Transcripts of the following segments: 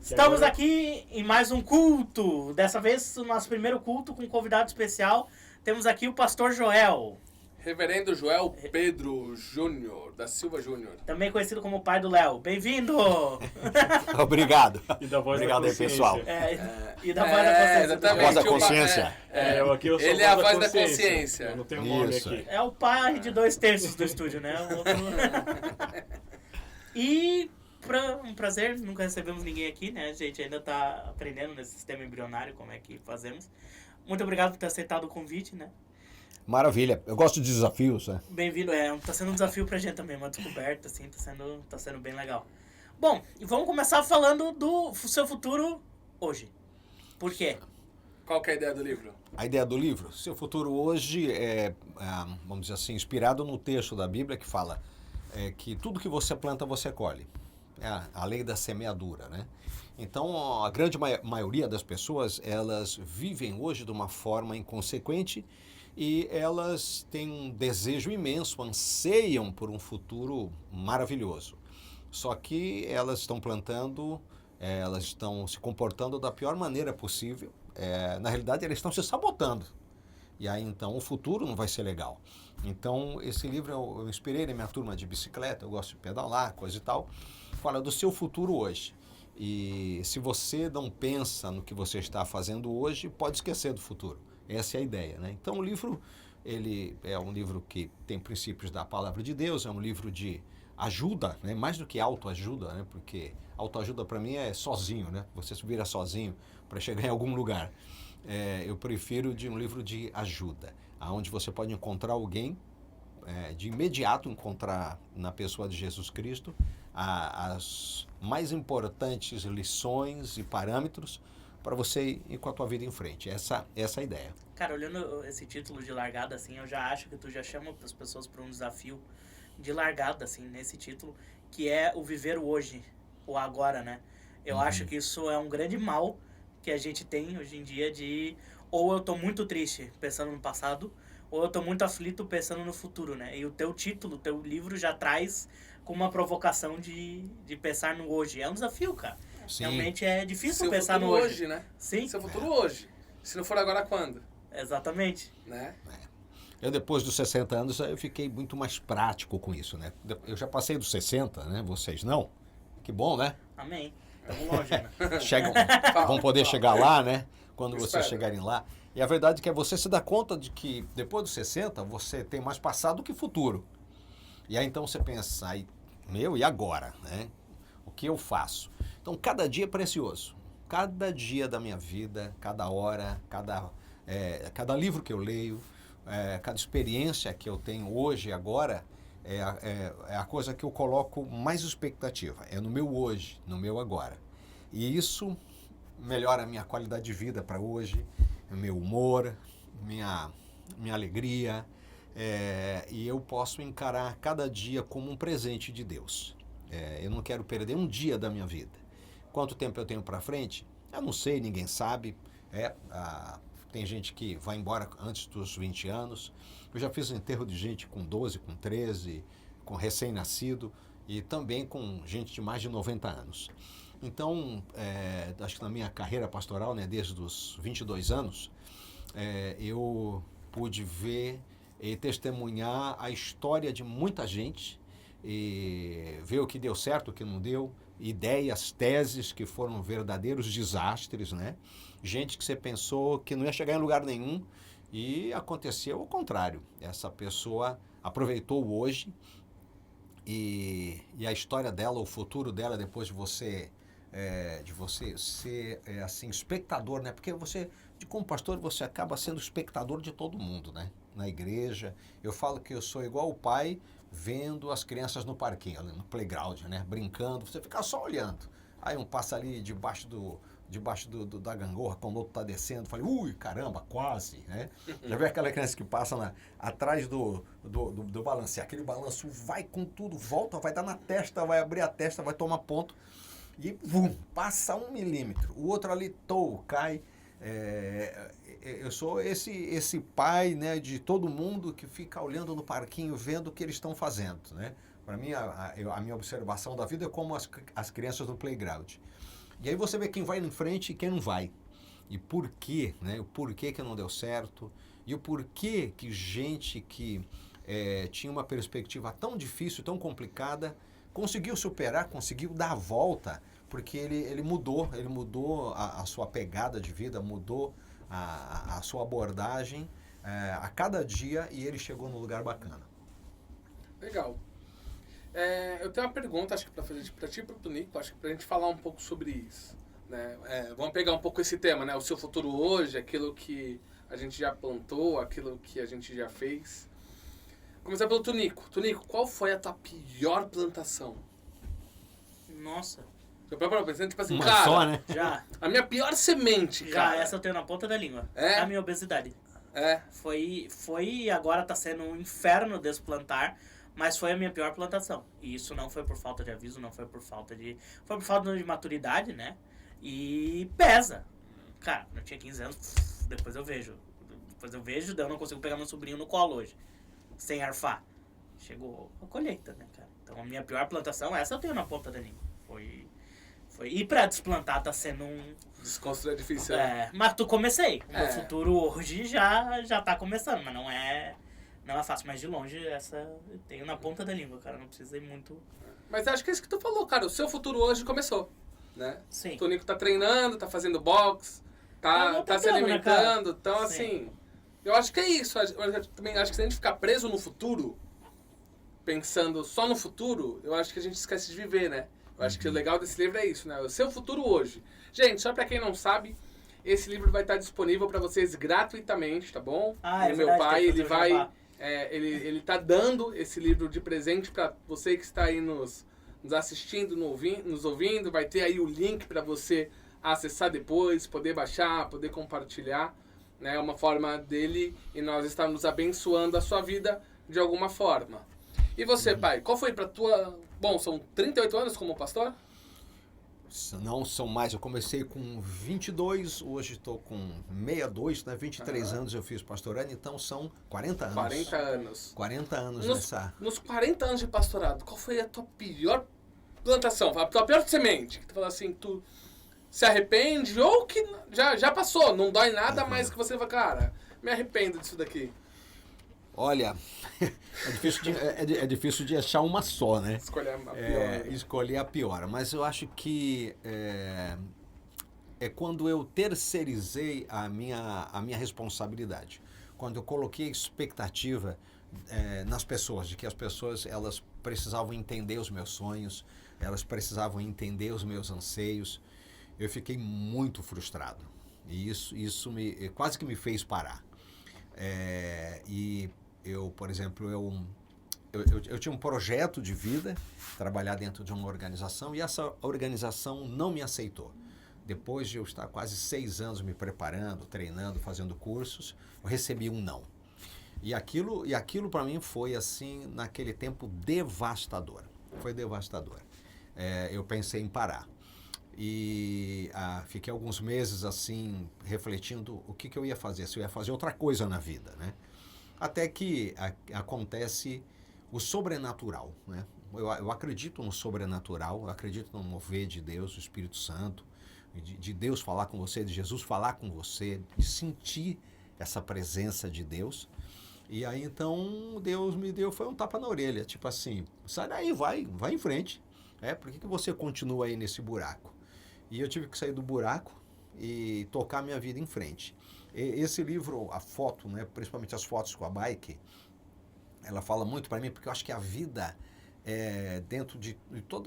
Estamos aqui em mais um culto. Dessa vez, o nosso primeiro culto com um convidado especial. Temos aqui o pastor Joel. Reverendo Joel Pedro Júnior, da Silva Júnior. Também conhecido como pai do Léo. Bem-vindo! Obrigado. E da voz Obrigado da aí, pessoal. E da voz da consciência. Exatamente. Voz da consciência. Eu sou Ele é a voz da consciência. Eu não tenho nome Isso. aqui. É o pai de 2/3 do estúdio, né? E um prazer, nunca recebemos ninguém aqui, né? A gente ainda tá aprendendo nesse sistema embrionário como é que fazemos. Muito obrigado por ter aceitado o convite, né? Maravilha. Eu gosto de desafios, né? Bem-vindo, tá sendo um desafio pra gente também, uma descoberta, assim, tá sendo bem legal. Bom, e vamos começar falando do seu futuro hoje. Por quê? Qual que é a ideia do livro? A ideia do livro, Seu Futuro Hoje, vamos dizer assim, inspirado no texto da Bíblia que fala que tudo que você planta, você colhe. É a lei da semeadura, né? Então, a grande maioria das pessoas, elas vivem hoje de uma forma inconsequente e elas têm um desejo imenso, anseiam por um futuro maravilhoso. Só que elas estão plantando, elas estão se comportando da pior maneira possível. Na realidade, elas estão se sabotando. E aí, então, o futuro não vai ser legal. Então, esse livro eu inspirei na minha turma de bicicleta, eu gosto de pedalar, coisa e tal. Fala do seu futuro hoje. E se você não pensa no que você está fazendo hoje, pode esquecer do futuro. Essa é a ideia, né? Então, o livro, ele é um livro que tem princípios da palavra de Deus, é um livro de ajuda, né? Mais do que autoajuda, né? Porque autoajuda para mim é sozinho, né? Você se vira sozinho para chegar em algum lugar. Eu prefiro de um livro de ajuda, onde você pode encontrar alguém, de imediato encontrar na pessoa de Jesus Cristo as mais importantes lições e parâmetros para você ir com a tua vida em frente. Essa é a ideia. Cara, olhando esse título de largada, assim, eu já acho que tu já chama as pessoas para um desafio de largada, assim, nesse título, que é o viver o hoje, o agora, né? Eu acho que isso é um grande mal que a gente tem hoje em dia de ou eu tô muito triste pensando no passado, ou eu tô muito aflito pensando no futuro, né? E o teu título, o teu livro já traz com uma provocação de pensar no hoje. É um desafio, cara. Sim. Realmente é difícil Seu pensar no futuro hoje. hoje, né? Sim. Seu futuro hoje. Se não for agora, quando? Exatamente. Né? Eu, depois dos 60 anos, eu fiquei muito mais prático com isso, né? Eu já passei dos 60, né? Vocês não? Que bom, né? Amém. Estamos longe, né? Vão poder chegar lá, né? Quando Eu vocês espero. chegarem lá. E a verdade é que você se dá conta de que depois dos 60 você tem mais passado que futuro. E aí então você pensa, e agora, né? O que eu faço? Então cada dia é precioso. Cada dia da minha vida, cada hora, cada livro que eu leio, cada experiência que eu tenho hoje e agora, é a coisa que eu coloco mais expectativa. É no meu hoje, no meu agora. E isso melhora a minha qualidade de vida para hoje, meu humor, minha alegria, e eu posso encarar cada dia como um presente de Deus. Eu não quero perder um dia da minha vida. Quanto tempo eu tenho para frente? Eu não sei, ninguém sabe. Tem gente que vai embora antes dos 20 anos. Eu já fiz enterro de gente com 12, com 13, com recém-nascido e também com gente de mais de 90 anos. Então, acho que na minha carreira pastoral, né, desde os 22 anos, eu pude ver e testemunhar a história de muita gente e ver o que deu certo, o que não deu, ideias, teses que foram verdadeiros desastres, né? Gente que você pensou que não ia chegar em lugar nenhum e aconteceu o contrário. Essa pessoa aproveitou o hoje e a história dela, o futuro dela, depois de você ser assim, espectador, né? Porque você, como pastor, você acaba sendo espectador de todo mundo, né? Na igreja. Eu falo que eu sou igual o pai vendo as crianças no parquinho, no playground, né? Brincando, você fica só olhando. Aí um passa ali debaixo da gangorra, quando o outro está descendo, fala, ui, caramba, quase, né? Já viu aquela criança que passa atrás do balanceio, aquele balanço vai com tudo, volta, vai dar na testa, vai abrir a testa, vai tomar ponto, e passa 1 milímetro, o outro ali cai. Eu sou esse pai, né, de todo mundo que fica olhando no parquinho, vendo o que eles estão fazendo, né? Para mim, a minha observação da vida é como as crianças no playground. E aí você vê quem vai em frente e quem não vai. E por quê, né? O porquê que não deu certo. E o porquê que gente que tinha uma perspectiva tão difícil, tão complicada, conseguiu superar, conseguiu dar a volta, porque ele mudou a sua pegada de vida, mudou a sua abordagem a cada dia e ele chegou num lugar bacana. Legal. Eu tenho uma pergunta, acho que para fazer para ti e para o Tonico, acho que para a gente falar um pouco sobre isso. Né? Vamos pegar um pouco esse tema, né? O seu futuro hoje, aquilo que a gente já plantou, aquilo que a gente já fez. Começar pelo Tonico. Tonico, qual foi a tua pior plantação? Nossa, Eu próprio pensando, tipo assim, Uma cara, só, né? já. a minha pior semente, Já, cara. essa eu tenho na ponta da língua. É? A minha obesidade. É. Foi agora tá sendo um inferno desplantar, mas foi a minha pior plantação. E isso não foi por falta de aviso, não foi por falta de... Foi por falta de maturidade, né? E pesa. Cara, eu tinha 15 anos, depois eu vejo, daí eu não consigo pegar meu sobrinho no colo hoje, sem arfar. Chegou a colheita, né, cara? Então a minha pior plantação, essa eu tenho na ponta da língua. E pra desplantar tá sendo um... Desconstruir é difícil, né? mas tu comecei. O meu futuro hoje já tá começando, mas não é fácil. Mas de longe, essa eu tenho na ponta da língua, cara. Não precisa ir muito... Mas acho que é isso que tu falou, cara. O seu futuro hoje começou, né? Sim. O Tonico tá treinando, tá fazendo boxe, tá se pegando, né, cara? alimentando. Então, assim, eu acho que é isso. Eu também acho que se a gente ficar preso no futuro, pensando só no futuro, eu acho que a gente esquece de viver, né? Eu acho que o legal desse livro é isso, né? O seu futuro hoje. Gente, só pra quem não sabe, esse livro vai estar disponível pra vocês gratuitamente, tá bom? Ah, é o meu verdade, pai, tem que ele fazer o vai... jabá. ele tá dando esse livro de presente pra você que está aí nos assistindo, nos ouvindo. Vai ter aí o link pra você acessar depois, poder baixar, poder compartilhar. Né? É uma forma dele e nós estamos abençoando a sua vida de alguma forma. E você, pai, qual foi pra tua... Bom, são 38 anos como pastor? Não são mais, eu comecei com 22, hoje estou com 62, né? 23 anos eu fiz pastorando, então são 40 anos. 40 anos. 40 anos Nos 40 anos de pastorado, qual foi a tua pior plantação? A tua pior semente? Que tu fala assim, tu se arrepende ou que já passou, não dói nada, mas que você fala, cara, me arrependo disso daqui. Olha, é difícil de achar uma só, né? Escolher a pior. Escolher a pior, mas eu acho que é quando eu terceirizei a minha responsabilidade. Quando eu coloquei expectativa nas pessoas, de que as pessoas elas precisavam entender os meus sonhos, elas precisavam entender os meus anseios, eu fiquei muito frustrado. E isso quase que me fez parar. E eu, por exemplo, eu tinha um projeto de vida, trabalhar dentro de uma organização, e essa organização não me aceitou. Depois de eu estar quase 6 anos me preparando, treinando, fazendo cursos, eu recebi um não. E aquilo para mim foi, assim, naquele tempo, devastador. Foi devastador. Eu pensei em parar. E fiquei alguns meses, assim, refletindo o que eu ia fazer, se eu ia fazer outra coisa na vida, né? Até que acontece o sobrenatural, né? Eu acredito no sobrenatural, eu acredito no mover de Deus, do Espírito Santo, de Deus falar com você, de Jesus falar com você, de sentir essa presença de Deus. E aí então Deus me deu, foi um tapa na orelha, tipo assim, sai daí, vai em frente. Por que você continua aí nesse buraco? E eu tive que sair do buraco e tocar minha vida em frente. Esse livro, a foto, né, principalmente as fotos com a bike, ela fala muito para mim, porque eu acho que a vida, dentro de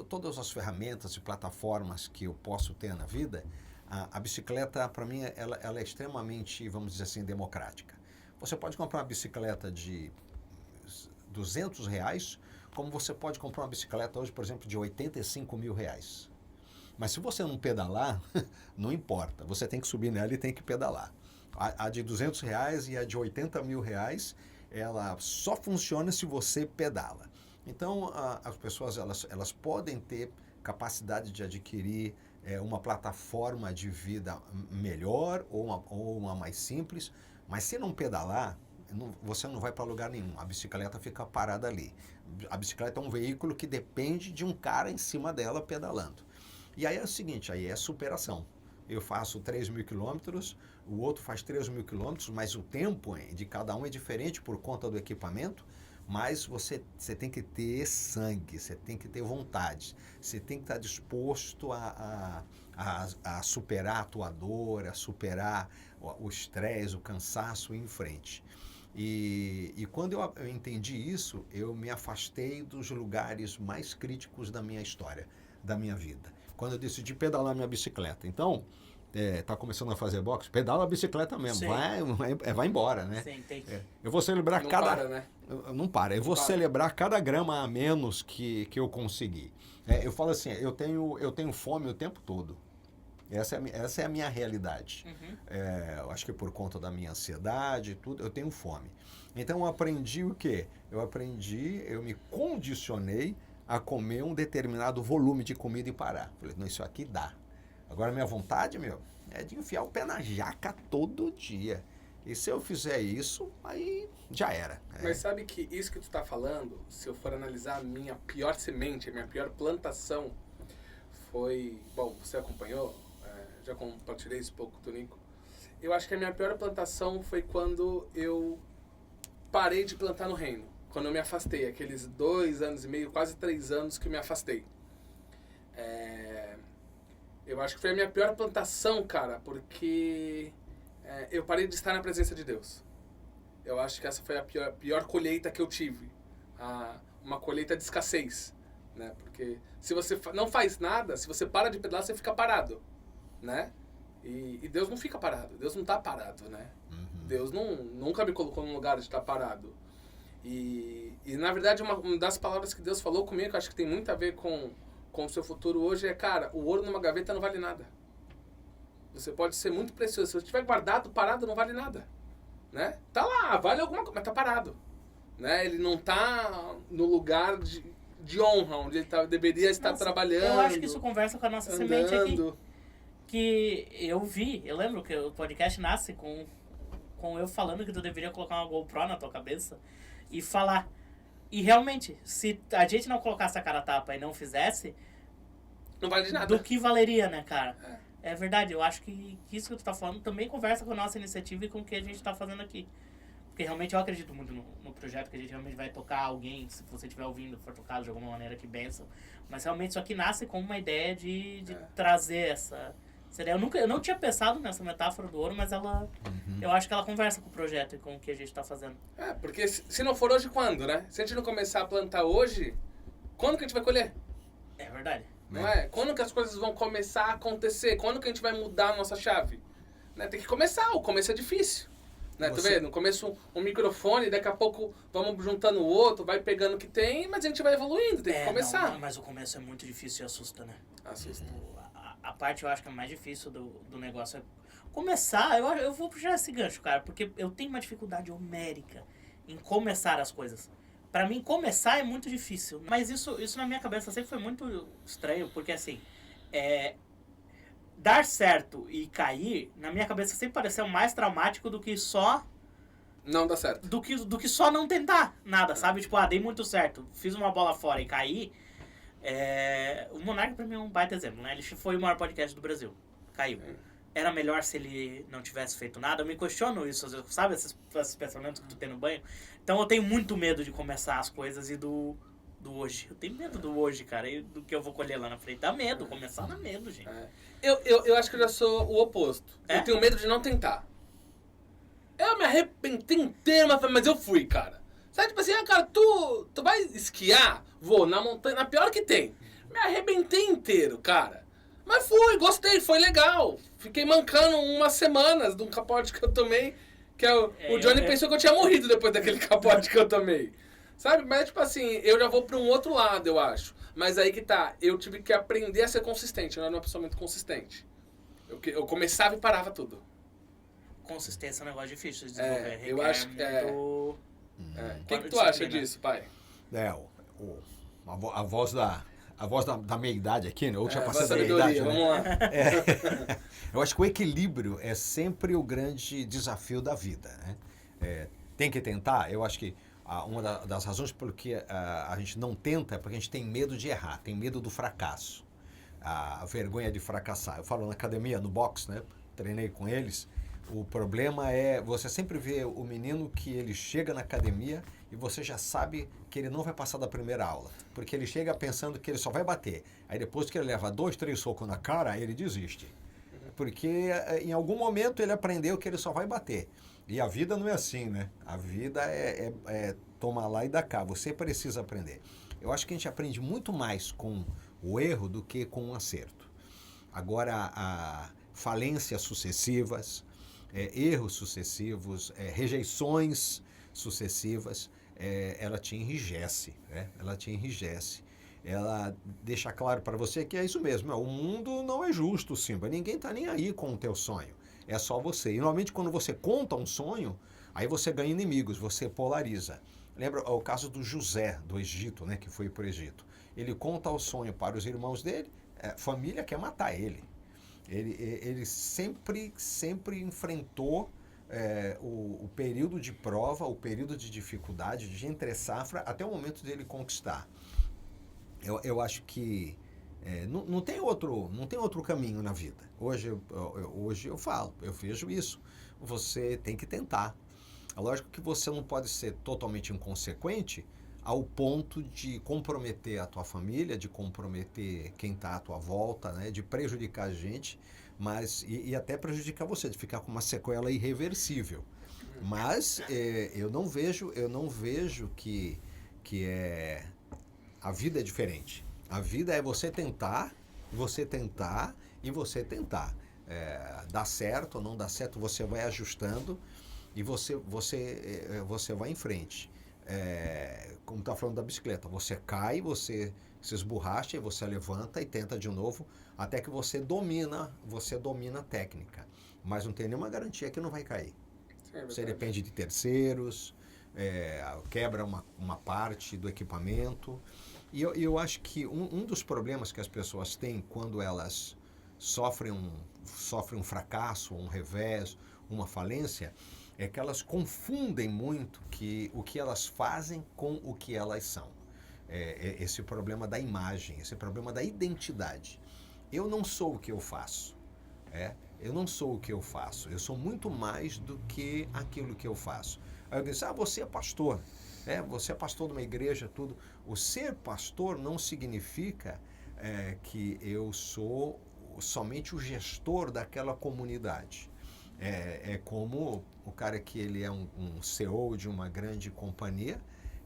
todas as ferramentas e plataformas que eu posso ter na vida, a bicicleta, para mim, ela é extremamente, vamos dizer assim, democrática. Você pode comprar uma bicicleta de R$200, como você pode comprar uma bicicleta hoje, por exemplo, de R$85 mil. Mas se você não pedalar, não importa. Você tem que subir nela e tem que pedalar. A de R$200 e a de R$80 mil, ela só funciona se você pedala. Então, as pessoas elas podem ter capacidade de adquirir uma plataforma de vida melhor ou uma mais simples, mas se não pedalar, você não vai para lugar nenhum. A bicicleta fica parada ali. A bicicleta é um veículo que depende de um cara em cima dela pedalando. E aí é o seguinte, aí é superação. Eu faço 3.000 quilômetros, o outro faz 3.000 quilômetros, mas o tempo de cada um é diferente por conta do equipamento, mas você tem que ter sangue, você tem que ter vontade, você tem que estar disposto a superar a tua dor, a superar o estresse, o cansaço e ir em frente. E quando eu entendi isso, eu me afastei dos lugares mais críticos da minha história, da minha vida. Quando eu decidi pedalar minha bicicleta. Então, tá começando a fazer boxe, pedala a bicicleta mesmo, vai embora, né? Sim, tem que... Eu vou celebrar Não cada... para, né? Não para, eu vou celebrar cada grama a menos que eu consegui. Eu falo assim, eu tenho fome o tempo todo. Essa é a minha realidade. Eu acho que por conta da minha ansiedade e tudo, eu tenho fome. Então eu aprendi o quê? Eu me condicionei a comer um determinado volume de comida e parar. Falei, não, isso aqui dá. Agora minha vontade, é de enfiar o pé na jaca todo dia. E se eu fizer isso, aí já era. Mas sabe que isso que tu tá falando, se eu for analisar a minha pior semente, a minha pior plantação, foi... Bom, você acompanhou? Já compartilhei isso um pouco com o Nico. Eu acho que a minha pior plantação foi quando eu parei de plantar no reino. Quando eu me afastei, aqueles 2 anos e meio, quase 3 anos que eu me afastei. Eu acho que foi a minha pior plantação, cara, porque eu parei de estar na presença de Deus. Eu acho que essa foi a pior colheita que eu tive. Uma colheita de escassez, né? Porque se você não faz nada, se você para de pedalar, você fica parado, né? E Deus não fica parado, Deus não está parado, né? Deus nunca me colocou num lugar de estar parado. E na verdade, uma das palavras que Deus falou comigo, que eu acho que tem muito a ver com o seu futuro hoje, é, cara, o ouro numa gaveta não vale nada. Você pode ser muito precioso, se você estiver guardado, parado, não vale nada, né? Tá lá, vale alguma coisa, mas tá parado, né? Ele não tá no lugar de honra, onde ele deveria estar trabalhando. Eu acho que isso conversa com a nossa andando. semente aqui. Que eu lembro que o podcast nasce com eu falando que tu deveria colocar uma GoPro na tua cabeça e falar. E realmente, se a gente não colocasse a cara a tapa e não fizesse, não vale de nada. Do que valeria, né, cara? É verdade, eu acho que isso que tu tá falando também conversa com a nossa iniciativa e com o que a gente tá fazendo aqui. Porque realmente eu acredito muito no projeto, que a gente realmente vai tocar alguém, se você estiver ouvindo, for tocado de alguma maneira, que benção. Mas realmente isso aqui nasce com uma ideia de trazer essa ideia. Eu não tinha pensado nessa metáfora do ouro, mas ela... Eu acho que ela conversa com o projeto e com o que a gente tá fazendo. Porque se não for hoje, quando, né? Se a gente não começar a plantar hoje, quando que a gente vai colher? É verdade. Não é? Quando que as coisas vão começar a acontecer? Quando que a gente vai mudar a nossa chave? Né? Tem que começar, o começo é difícil. Né? Tu vê, no começo um microfone, daqui a pouco vamos juntando o outro, vai pegando o que tem, mas a gente vai evoluindo, tem que começar. Não, mas o começo é muito difícil e assusta, né? Assusta. A parte eu acho que é mais difícil do negócio é começar. Eu vou puxar esse gancho, cara, porque eu tenho uma dificuldade homérica em começar as coisas. Pra mim, começar é muito difícil. Mas isso na minha cabeça sempre foi muito estranho, porque assim, dar certo e cair, na minha cabeça sempre pareceu mais traumático do que só... Não dá certo. Do que só não tentar nada, sabe? Tipo, dei muito certo, fiz uma bola fora e caí. O Monark pra mim é um baita exemplo, né? Ele foi o maior podcast do Brasil. Caiu. Era melhor se ele não tivesse feito nada. Eu me questiono isso, às vezes, sabe? Esses pensamentos que tu tem no banho. Então eu tenho muito medo de começar as coisas e do hoje. Eu tenho medo do hoje, cara, e do que eu vou colher lá na frente. Dá medo, começar dá medo, gente. Eu acho que eu já sou o oposto. Eu tenho medo de não tentar. Eu me arrependi inteiro, mas eu fui, cara. Sabe, tipo assim, cara, tu vai esquiar? Vou na montanha, na pior que tem. Me arrebentei inteiro, cara. Mas fui, gostei, foi legal. Fiquei mancando umas semanas de um capote que eu tomei, que o Johnny pensou que eu tinha morrido depois daquele capote que eu tomei. Sabe? Mas, tipo assim, eu já vou pra um outro lado, eu acho. Mas aí que tá, eu tive que aprender a ser consistente. Eu não era uma pessoa muito consistente. Eu começava e parava tudo. Consistência é um negócio difícil de desenvolver. Eu acho que muito... O que tu acha disso, pai? A voz da meia-idade aqui, né? Eu tinha passado da meia-idade, né? Vamos lá. Eu acho que o equilíbrio é sempre o grande desafio da vida, né? Tem que tentar. Eu acho que uma das razões por que a gente não tenta é porque a gente tem medo de errar, tem medo do fracasso. a vergonha de fracassar. Eu falo na academia, no boxe, né? Treinei com eles. O problema é, você sempre vê o menino que ele chega na academia e você já sabe que ele não vai passar da primeira aula. Porque ele chega pensando que ele só vai bater. Aí depois que ele leva 2, 3 socos na cara, ele desiste. Porque em algum momento ele aprendeu que ele só vai bater. E a vida não é assim, né? A vida é tomar lá e dar cá. Você precisa aprender. Eu acho que a gente aprende muito mais com o erro do que com o acerto. Agora, a falências sucessivas, erros sucessivos, rejeições sucessivas, ela te enrijece, né? Ela te enrijece. Ela deixa claro para você que é isso mesmo. O mundo não é justo, Simba. Ninguém está nem aí com o teu sonho. É só você. E normalmente quando você conta um sonho, aí você ganha inimigos, você polariza. Lembra o caso do José, do Egito, né, que foi para o Egito. Ele conta o sonho para os irmãos dele, a família quer matar ele. Ele sempre enfrentou o período de prova, o período de dificuldade, de entre safra, até o momento dele conquistar. Eu acho que não tem outro caminho na vida. Hoje eu falo, eu vejo isso. Você tem que tentar. É lógico que você não pode ser totalmente inconsequente ao ponto de comprometer a tua família, de comprometer quem está à tua volta, né, de prejudicar a gente, mas e até prejudicar você, de ficar com uma sequela irreversível. Mas eu não vejo que a vida é diferente. A vida é você tentar e você tentar. Dá certo ou não dá certo, você vai ajustando e você vai em frente. Como está falando da bicicleta, você cai, você se esborracha e você levanta e tenta de novo até que você domina a técnica. Mas não tem nenhuma garantia que não vai cair. Você depende de terceiros, quebra uma parte do equipamento. E eu acho que um dos problemas que as pessoas têm quando elas sofrem um fracasso, um revés, uma falência, é que elas confundem muito o que elas fazem com o que elas são. Esse problema da imagem, esse problema da identidade. Eu não sou o que eu faço. Eu não sou o que eu faço. Eu sou muito mais do que aquilo que eu faço. Aí eu disse, você é pastor. Você é pastor de uma igreja, tudo. O ser pastor não significa que eu sou somente o gestor daquela comunidade. É como o cara que ele é um CEO de uma grande companhia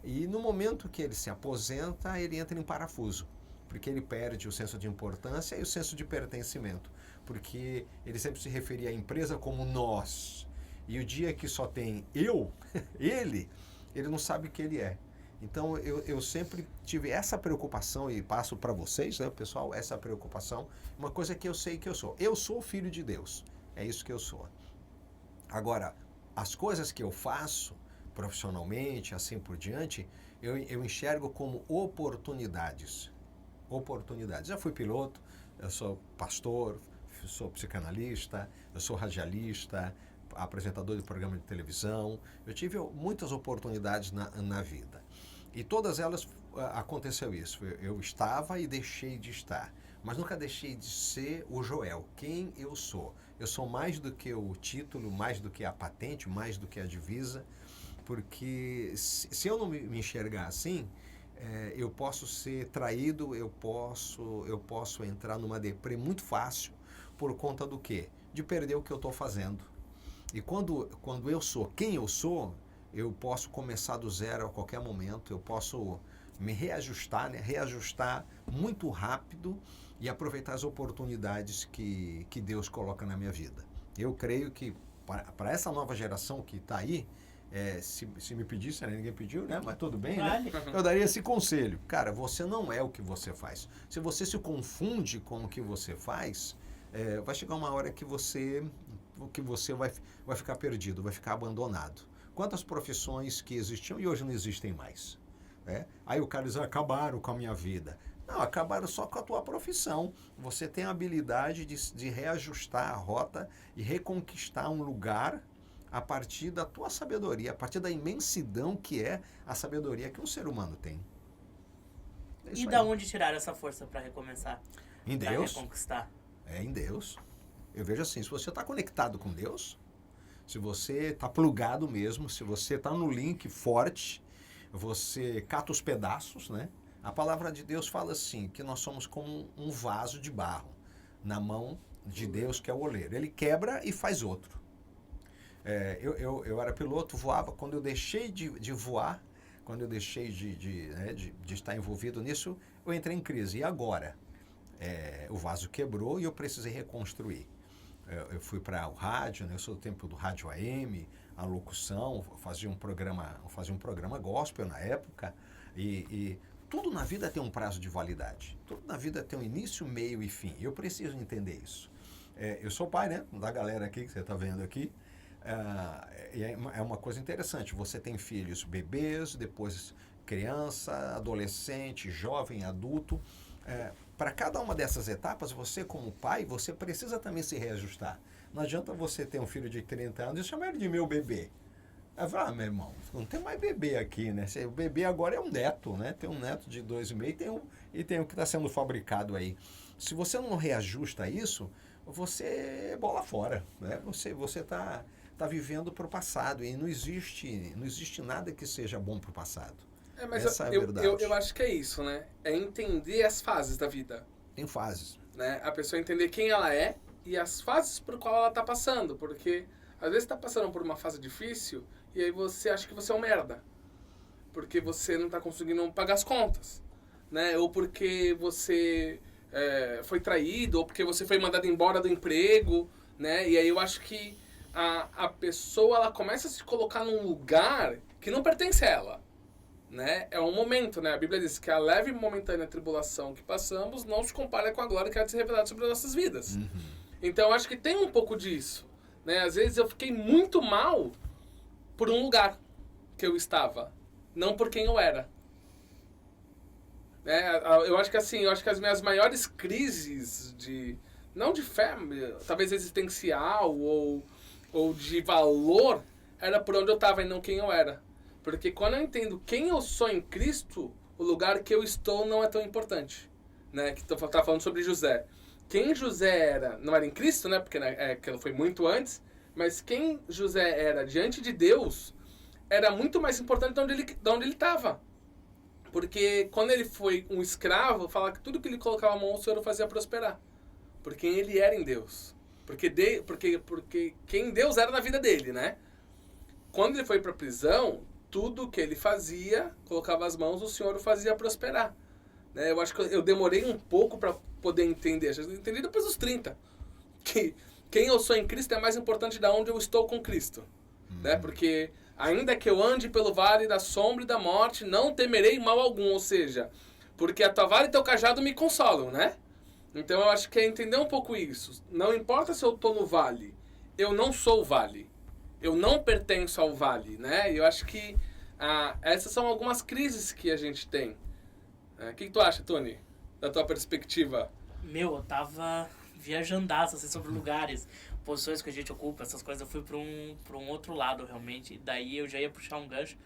e no momento que ele se aposenta, ele entra em parafuso, porque ele perde o senso de importância e o senso de pertencimento, porque ele sempre se referia à empresa como nós. E o dia que só tem ele não sabe o que ele é. Então eu sempre tive essa preocupação e passo para vocês, né, pessoal, essa preocupação, uma coisa que eu sei que eu sou. Eu sou filho de Deus, é isso que eu sou. Agora, as coisas que eu faço profissionalmente, assim por diante, eu enxergo como oportunidades. Já fui piloto, eu sou pastor, sou psicanalista, eu sou radialista, apresentador de programa de televisão. Eu tive muitas oportunidades na vida. E todas elas aconteceu isso. Eu estava e deixei de estar. Mas nunca deixei de ser o Joel, quem eu sou. Eu sou mais do que o título, mais do que a patente, mais do que a divisa, porque se eu não me enxergar assim, eu posso ser traído, eu posso entrar numa deprê muito fácil, por conta do quê? De perder o que eu estou fazendo. E quando eu sou quem eu sou, eu posso começar do zero a qualquer momento, eu posso me reajustar, né? Reajustar muito rápido e aproveitar as oportunidades que Deus coloca na minha vida. Eu creio que para essa nova geração que está aí, se me pedisse, ninguém pediu, né? Mas tudo bem, né? Eu daria esse conselho. Cara, você não é o que você faz. Se você se confunde com o que você faz, vai chegar uma hora que você vai ficar perdido, vai ficar abandonado. Quantas profissões que existiam e hoje não existem mais? Aí o cara diz, acabaram com a minha vida. Não, acabaram só com a tua profissão. Você tem a habilidade de reajustar a rota e reconquistar um lugar a partir da tua sabedoria, a partir da imensidão que é a sabedoria que um ser humano tem. E da onde tirar essa força para recomeçar? Em pra Deus. reconquistar? É em Deus. Eu vejo assim, se você está conectado com Deus, se você está plugado mesmo, se você está no link forte, você cata os pedaços, né? A palavra de Deus fala assim, que nós somos como um vaso de barro na mão de Deus, que é o oleiro. Ele quebra e faz outro. Eu era piloto, voava. Quando eu deixei de voar, quando eu deixei de estar envolvido nisso, eu entrei em crise. E agora? O vaso quebrou e eu precisei reconstruir. Eu fui para o rádio, né? Eu sou do tempo do rádio AM, a locução, fazia um programa gospel na época, e tudo na vida tem um prazo de validade. Tudo na vida tem um início, meio e fim. Eu preciso entender isso. Eu sou pai, né? Da galera aqui que você está vendo aqui. É uma coisa interessante. Você tem filhos bebês, depois criança, adolescente, jovem, adulto. Para cada uma dessas etapas, você como pai, você precisa também se reajustar. Não adianta você ter um filho de 30 anos e chamar ele de meu bebê. Aí fala, meu irmão, não tem mais bebê aqui, né? O bebê agora é um neto, né? Tem um neto de 2,5 e tem o que está sendo fabricado aí. Se você não reajusta isso, você bola fora, né? Você está vivendo para o passado e não existe nada que seja bom para o passado. Mas Essa é a verdade. eu acho que é isso, né? É entender as fases da vida. Tem fases. Né? A pessoa entender quem ela é e as fases por qual ela tá passando. Porque às vezes tá passando por uma fase difícil e aí você acha que você é um merda. Porque você não tá conseguindo pagar as contas. Né? Ou porque você foi traído, ou porque você foi mandado embora do emprego. Né? E aí eu acho que a pessoa ela começa a se colocar num lugar que não pertence a ela. Né? É um momento, né? A Bíblia diz que a leve e momentânea tribulação que passamos não se compara com a glória que há de ser revelada sobre as nossas vidas. Uhum. Então, eu acho que tem um pouco disso. Né? Às vezes eu fiquei muito mal por um lugar que eu estava, não por quem eu era. Né? Eu acho que assim, as minhas maiores crises não de fé, talvez existencial ou de valor, era por onde eu estava e não quem eu era. Porque quando eu entendo quem eu sou em Cristo, o lugar que eu estou não é tão importante. Né? Que tá falando sobre José. Quem José era, não era em Cristo, né? Porque aquilo foi muito antes, mas quem José era diante de Deus era muito mais importante de onde ele estava. Porque quando ele foi um escravo, fala que tudo que ele colocava a mão, o Senhor o fazia prosperar. Porque ele era em Deus. Porque quem Deus era na vida dele, né? Quando ele foi para a prisão, tudo que ele fazia, colocava as mãos, o Senhor o fazia prosperar. Né? Eu acho que eu demorei um pouco para poder entender. Eu entendi depois dos 30. Que quem eu sou em Cristo é mais importante de onde eu estou com Cristo. Né? Porque ainda que eu ande pelo vale da sombra e da morte, não temerei mal algum. Ou seja, porque a tua vara e teu cajado me consolam, né? Então eu acho que é entender um pouco isso. Não importa se eu estou no vale, eu não sou o vale. Eu não pertenço ao vale, né? E eu acho que essas são algumas crises que a gente tem. O que tu acha, Tony? Da tua perspectiva? Eu tava viajandaço, assim, sobre lugares, posições que a gente ocupa, essas coisas. Eu fui pra um outro lado, realmente. Daí eu já ia puxar um gancho.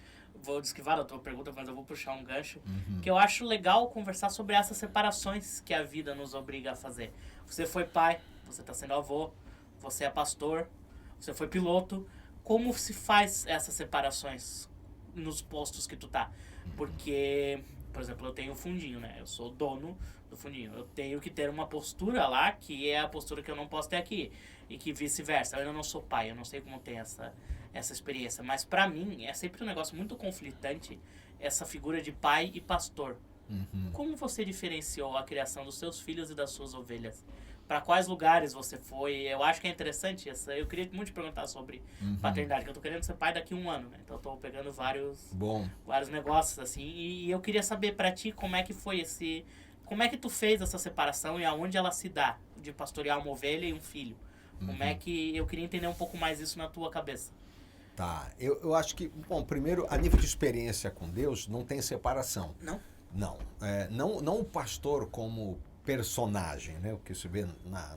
Vou esquivar a tua pergunta, mas eu vou puxar um gancho. Uhum. Que eu acho legal conversar sobre essas separações que a vida nos obriga a fazer. Você foi pai, você tá sendo avô, você é pastor, você foi piloto. Como se faz essas separações nos postos que tu tá? Porque, por exemplo, eu tenho o fundinho, né? Eu sou dono do fundinho. Eu tenho que ter uma postura lá que é a postura que eu não posso ter aqui. E que vice-versa. Eu ainda não sou pai, eu não sei como tem essa experiência. Mas pra mim é sempre um negócio muito conflitante essa figura de pai e pastor. Uhum. Como você diferenciou a criação dos seus filhos e das suas ovelhas? Para quais lugares você foi? Eu acho que é interessante essa. Eu queria muito te perguntar sobre paternidade, que eu tô querendo ser pai daqui a 1 ano, né? Então eu tô pegando vários negócios assim, e eu queria saber para ti como é que foi como é que tu fez essa separação e aonde ela se dá de pastorear uma ovelha e um filho? Como é que eu queria entender um pouco mais isso na tua cabeça? Tá, eu acho que, bom, primeiro, a nível de experiência com Deus, não tem separação. Não? Não o pastor como personagem, né? O que se vê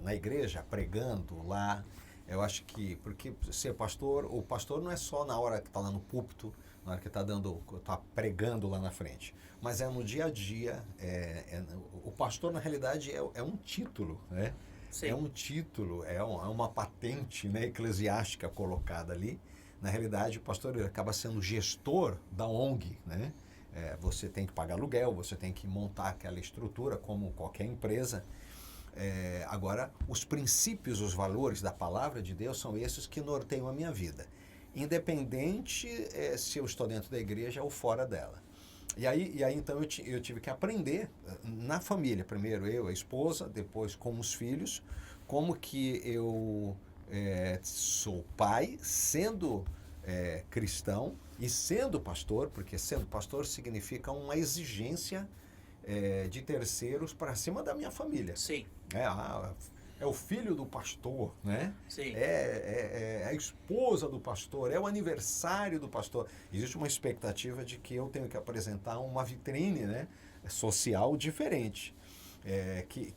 na igreja, pregando lá. Eu acho que, porque ser pastor, o pastor não é só na hora que está lá no púlpito, na hora que tá pregando lá na frente. Mas é no dia a dia. O pastor, na realidade, é um título, né? Sim. É um título, é uma patente, né, eclesiástica colocada ali. Na realidade, o pastor ele acaba sendo gestor da ONG, né? Você tem que pagar aluguel, você tem que montar aquela estrutura como qualquer empresa. Agora, os princípios, os valores da palavra de Deus são esses que norteiam a minha vida. Independente se eu estou dentro da igreja ou fora dela. E aí então eu tive que aprender na família, primeiro eu, a esposa, depois com os filhos, como que eu sou pai, sendo cristão e sendo pastor, porque sendo pastor significa uma exigência de terceiros para cima da minha família. Sim. É o filho do pastor, né? Sim. É a esposa do pastor, é o aniversário do pastor. Existe uma expectativa de que eu tenho que apresentar uma vitrine, né, social diferente,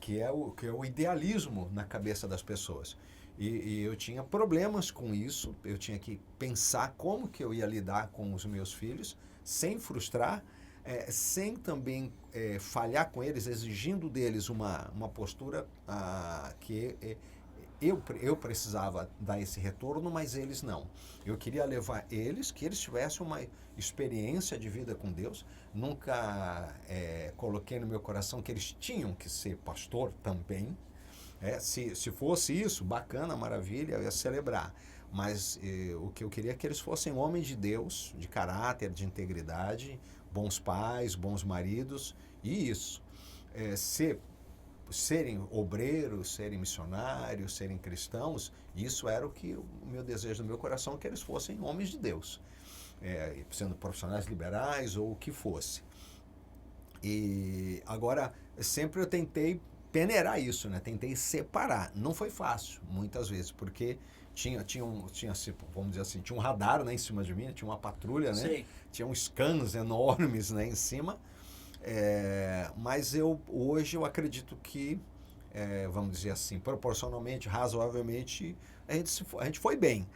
que é o idealismo na cabeça das pessoas. E eu tinha problemas com isso, eu tinha que pensar como que eu ia lidar com os meus filhos, sem frustrar, sem também falhar com eles, exigindo deles uma postura que eu precisava dar esse retorno, mas eles não. Eu queria levar eles, que eles tivessem uma experiência de vida com Deus. Nunca coloquei no meu coração que eles tinham que ser pastor também. Se fosse isso, bacana, maravilha, eu ia celebrar. Mas o que eu queria é que eles fossem homens de Deus, de caráter, de integridade, bons pais, bons maridos, e isso. Serem obreiros, serem missionários, serem cristãos, isso era o meu desejo do meu coração, que eles fossem homens de Deus, sendo profissionais liberais ou o que fosse. E agora, sempre eu tentei peneirar isso, né? Tentei separar. Não foi fácil, muitas vezes, porque tinha vamos dizer assim, tinha um radar, né, em cima de mim, tinha uma patrulha, né? Sim. Tinha uns scans enormes, né, em cima. Mas hoje eu acredito que, vamos dizer assim, proporcionalmente, razoavelmente, a gente foi bem.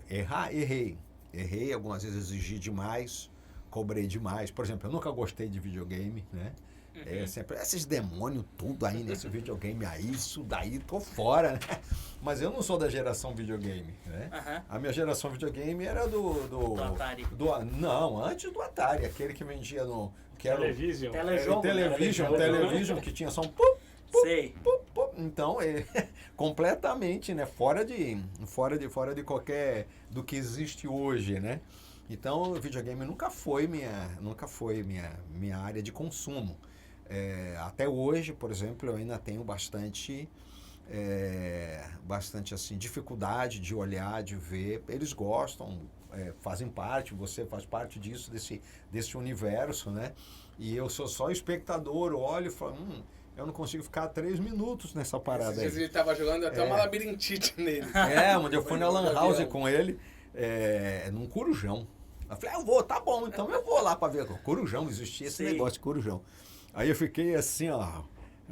Errei. Errei, algumas vezes exigi demais, cobrei demais. Por exemplo, eu nunca gostei de videogame, né? Sempre, esses demônios tudo aí nesse videogame aí, isso daí, tô fora, né? Mas eu não sou da geração videogame, né? A minha geração videogame era do Atari. Não, antes do Atari, aquele que vendia no... Que era Television. Television, que tinha só um... Sei. Então, completamente, né? Fora de qualquer... do que existe hoje, né? Então, o videogame nunca foi minha área de consumo. Até hoje, por exemplo, eu ainda tenho bastante assim, dificuldade de olhar, de ver. Eles gostam, fazem parte, você faz parte disso, desse universo, né? E eu sou só espectador, olho e falo, eu não consigo ficar 3 minutos nessa parada aí. Às vezes ele estava jogando até uma labirintite nele. Onde eu fui na Lan House com ele, num Corujão. Eu falei, tá bom, então eu vou lá para ver. Corujão, existia esse negócio de Corujão. Aí eu fiquei assim, ó,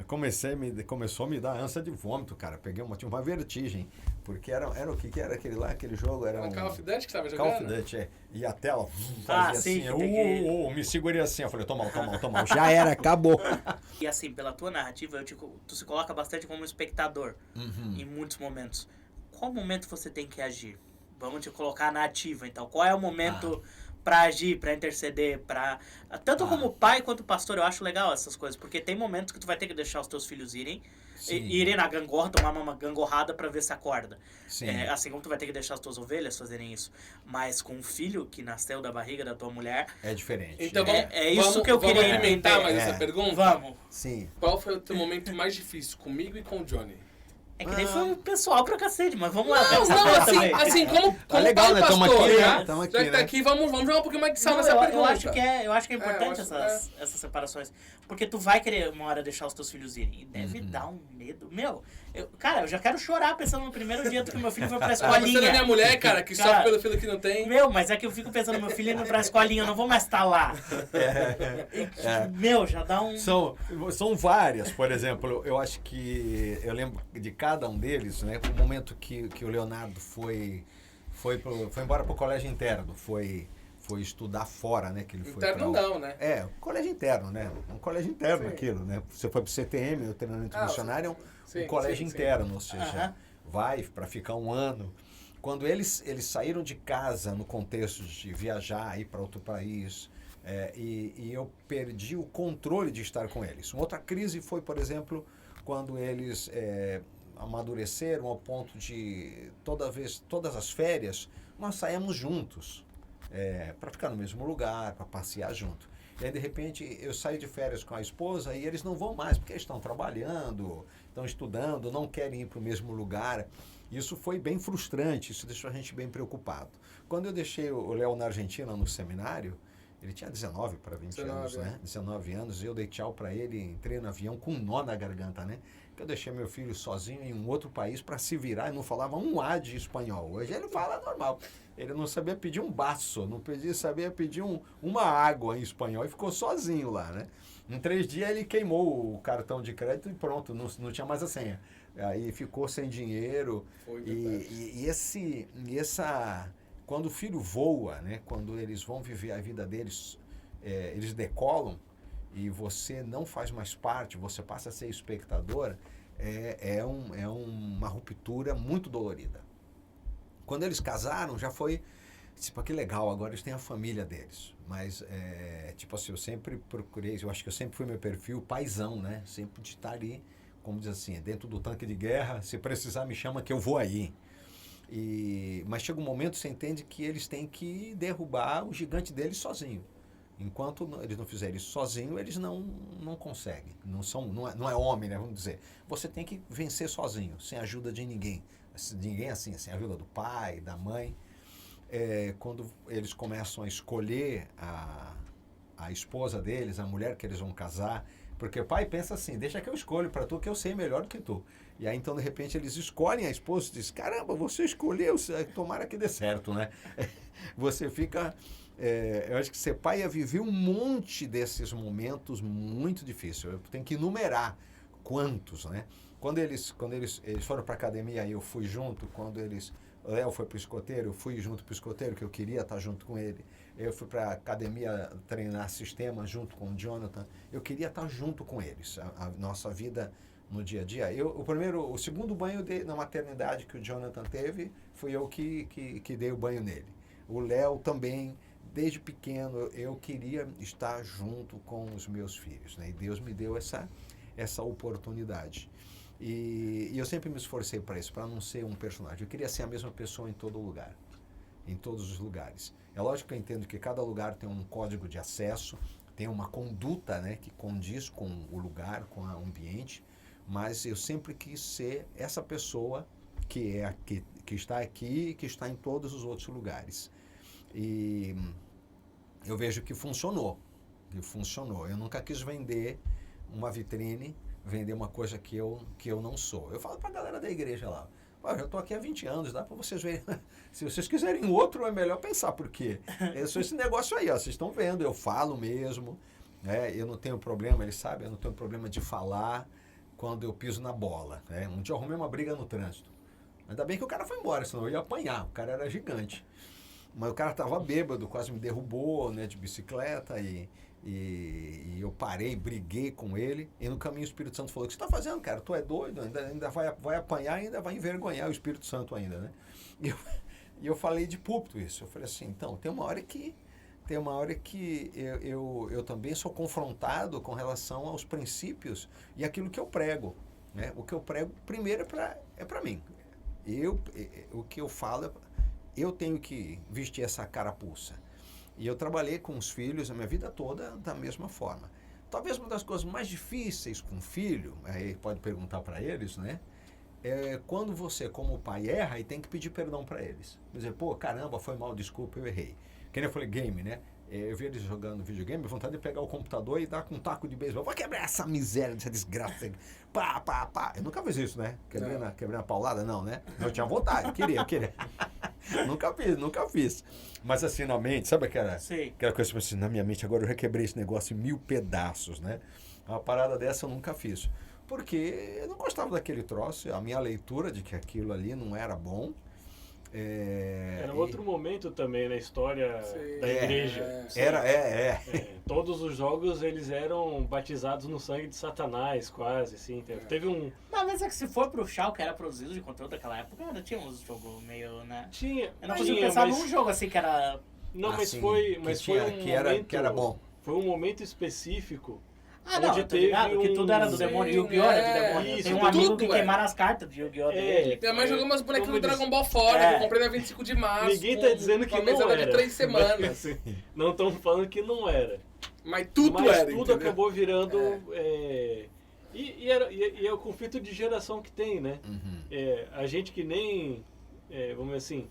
começou a me dar ânsia de vômito, cara. Peguei tinha uma vertigem, porque era o que era aquele jogo? Era Call of Duty que você estava jogando? Call of Duty, E a tela fazia sim, assim, me segurei assim, eu falei, toma mal, já era, acabou. E assim, pela tua narrativa, tu se coloca bastante como espectador, em muitos momentos. Qual momento você tem que agir? Vamos te colocar na ativa, então. Qual é o momento para agir, para interceder, tanto como pai quanto pastor? Eu acho legal essas coisas, porque tem momentos que tu vai ter que deixar os teus filhos irem na gangorra, tomar uma gangorrada para ver se acorda. Assim como tu vai ter que deixar as tuas ovelhas fazerem isso. Mas com um filho que nasceu da barriga da tua mulher... É diferente. Então isso que eu queria Vamos alimentar mais essa pergunta? Vamos. Sim. Qual foi o teu momento mais difícil, comigo e com o Johnny? Que nem foi um pessoal pra cacete, mas vamos lá. Assim, como legal, né? pastor, Estamos aqui, né? Estamos aqui, Já que tá né? aqui, vamos jogar um pouquinho mais de sal nessa pergunta. Eu acho que é importante essas separações. Porque tu vai querer uma hora deixar os teus filhos irem. E deve dar um medo. Eu já quero chorar pensando no primeiro dia que meu filho foi pra escolinha. Você é minha mulher, cara, que sofre pelo filho que não tem. Mas é que eu fico pensando no meu filho indo pra escolinha, eu não vou mais estar lá. Já dá um... São várias, por exemplo, eu acho que eu lembro de cada um deles, né? O momento que o Leonardo foi embora pro colégio interno, foi foi estudar fora, né? Que ele foi Interno não, né? Colégio interno, né? Um colégio interno Sim. aquilo, né? Você foi pro CTM, o treinamento missionário, é um sim, colégio sim, sim. interno, ou seja, Aham. vai para ficar um ano. Quando eles saíram de casa no contexto de viajar, ir para outro país, e eu perdi o controle de estar com eles. Uma outra crise foi, por exemplo, quando eles amadureceram ao ponto de todas as férias, nós saímos juntos, para ficar no mesmo lugar, para passear junto. E aí, de repente, eu saio de férias com a esposa e eles não vão mais, porque eles estão trabalhando, estão estudando, não querem ir para o mesmo lugar. Isso foi bem frustrante, isso deixou a gente bem preocupado. Quando eu deixei o Léo na Argentina, no seminário, ele tinha 19 para 20 anos, né? 19 anos, eu dei tchau para ele, entrei no avião com um nó na garganta, né? Que eu deixei meu filho sozinho em um outro país para se virar e não falava um A de espanhol. Hoje ele fala normal. Ele não sabia pedir um baço, não sabia pedir uma água em espanhol e ficou sozinho lá, né? Em 3 dias ele queimou o cartão de crédito e pronto, não tinha mais a senha. Aí ficou sem dinheiro. Quando o filho voa, né? Quando eles vão viver a vida deles, eles decolam e você não faz mais parte, você passa a ser espectador, uma ruptura muito dolorida. Quando eles casaram, já foi, tipo, que legal, agora eles têm a família deles. Mas, tipo assim, eu sempre procurei, eu acho que eu sempre fui meu perfil paizão, né? Sempre de estar ali, como diz assim, dentro do tanque de guerra, se precisar me chama que eu vou aí. Mas chega um momento que você entende que eles têm que derrubar o gigante deles sozinho. Enquanto eles não fizerem isso sozinho, eles não conseguem. Não é homem, né? Vamos dizer. Você tem que vencer sozinho, sem ajuda de ninguém. Ninguém assim, sem ajuda do pai, da mãe. Quando eles começam a escolher a esposa deles, a mulher que eles vão casar, porque o pai pensa assim, deixa que eu escolho para tu, que eu sei melhor do que tu. E aí, então, de repente, eles escolhem a esposa e dizem, caramba, você escolheu, tomara que dê certo, né? Você fica... eu acho que ser pai é viver um monte desses momentos muito difíceis. Eu tenho que enumerar quantos, né? Quando eles foram para a academia, aí eu fui junto. Quando o Léo foi para o escoteiro, eu fui junto para o escoteiro, que eu queria estar junto com ele. Eu fui para a academia treinar sistema junto com o Jonathan. Eu queria estar junto com eles. A nossa vida no dia a dia. O segundo banho na maternidade que o Jonathan teve, fui eu que dei o banho nele. O Léo também, desde pequeno, eu queria estar junto com os meus filhos, né? E Deus me deu essa oportunidade. E eu sempre me esforcei para isso, para não ser um personagem. Eu queria ser a mesma pessoa em todo lugar, em todos os lugares. É lógico que eu entendo que cada lugar tem um código de acesso, tem uma conduta, né, que condiz com o lugar, com o ambiente, mas eu sempre quis ser essa pessoa que está aqui e que está em todos os outros lugares. E eu vejo que funcionou. Eu nunca quis vender uma vitrine, vender uma coisa que eu não sou. Eu falo pra galera da igreja lá, eu já estou aqui há 20 anos, dá para vocês verem. Se vocês quiserem outro, é melhor pensar, porque eu sou esse negócio aí, ó, vocês estão vendo, eu falo mesmo, eu não tenho problema, eles sabem, eu não tenho problema de falar quando eu piso na bola. Um dia eu arrumei uma briga no trânsito. Ainda bem que o cara foi embora, senão eu ia apanhar, o cara era gigante. Mas o cara estava bêbado, quase me derrubou, né, de bicicleta e eu parei, briguei com ele, e no caminho o Espírito Santo falou, o que você está fazendo, cara? Tu é doido? Ainda vai apanhar, ainda vai envergonhar o Espírito Santo ainda, né? E eu falei de púlpito isso. Eu falei assim, então, tem uma hora que eu também sou confrontado com relação aos princípios e aquilo que eu prego, né? O que eu prego, primeiro, é para mim. O que eu falo, eu tenho que vestir essa carapuça. E eu trabalhei com os filhos a minha vida toda da mesma forma. Talvez uma das coisas mais difíceis com filho, aí pode perguntar para eles, né? É quando você, como pai, erra e tem que pedir perdão para eles. Dizer, pô, caramba, foi mal, desculpa, eu errei. Que nem eu falei, game, né? Eu vi eles jogando videogame, vontade de pegar o computador e dar com um taco de beisebol. Vou quebrar essa miséria, essa desgraça. Pá, pá, pá. Eu nunca fiz isso, né? Quebrei uma paulada, não, né? Eu tinha vontade, queria. Nunca fiz. Mas assim, na mente, sabe aquela coisa assim, na minha mente, agora eu já quebrei esse negócio em 1000 pedaços, né? Uma parada dessa eu nunca fiz. Porque eu não gostava daquele troço, a minha leitura de que aquilo ali não era bom. Era outro momento também na história Sim. da igreja. Todos os jogos, eles eram batizados no sangue de Satanás, quase, assim. Teve um... Mas é que se for pro Shaw, que era produzido de conteúdo daquela época, ainda tinha uns jogos meio, né? Tinha, Eu não consigo pensar num jogo assim que era... Não, mas assim, foi que um tinha- momento... que era bom. Foi um momento específico. Ah, não, onde tô ligado, teve que tudo era do Sim, demônio, Yu-Gi-Oh! Era do é, demônio. isso, Tem um amigo tudo, que é. queimaram as cartas de Yu-Gi-Oh! Dele. Minha mãe jogou umas bonequinhas do Como Dragon eles- Ball fora, É. que eu comprei na 25 de março. Ninguém tá dizendo que uma não mesada era. de 3 semanas. Assim, não estão falando que não era. Mas tudo Mas era, tudo entendeu? acabou virando... E é o conflito de geração que tem, né? A gente que nem... vamos dizer assim...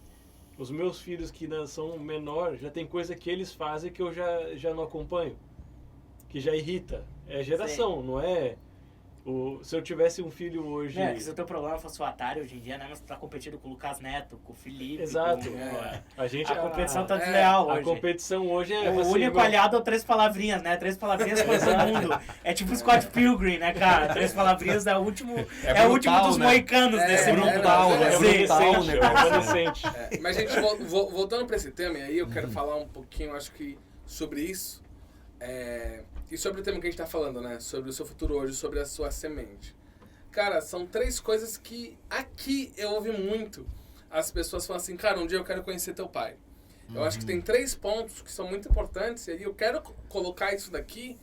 Os meus filhos que ainda são menores, já tem coisa que eles fazem que eu já não acompanho. Que já irrita. É geração, não é... se eu tivesse um filho hoje... É, que se o teu problema fosse o Atari hoje em dia, né? Mas tu tá competindo com o Lucas Neto, com o Felipe. Exato. Com, a competição tá desleal A hoje. competição hoje é... O assim, único aliado é o Três Palavrinhas, né? Três Palavrinhas coisa do mundo. É tipo o Scott Pilgrim, né, cara? Três Palavrinhas é o último, brutal, o último dos né? moicanos desse mundo. brutal, né? É Sim. brutal o negócio. adolescente. Mas, gente, voltando para esse tema, e aí eu quero falar um pouquinho, acho que, sobre isso. E sobre o tema que a gente tá falando, né? Sobre o seu futuro hoje, sobre a sua semente. Cara, são 3 coisas que aqui eu ouvi muito as pessoas falam assim, cara, um dia eu quero conhecer teu pai. Eu acho que tem 3 pontos que são muito importantes, e aí eu quero colocar isso daqui,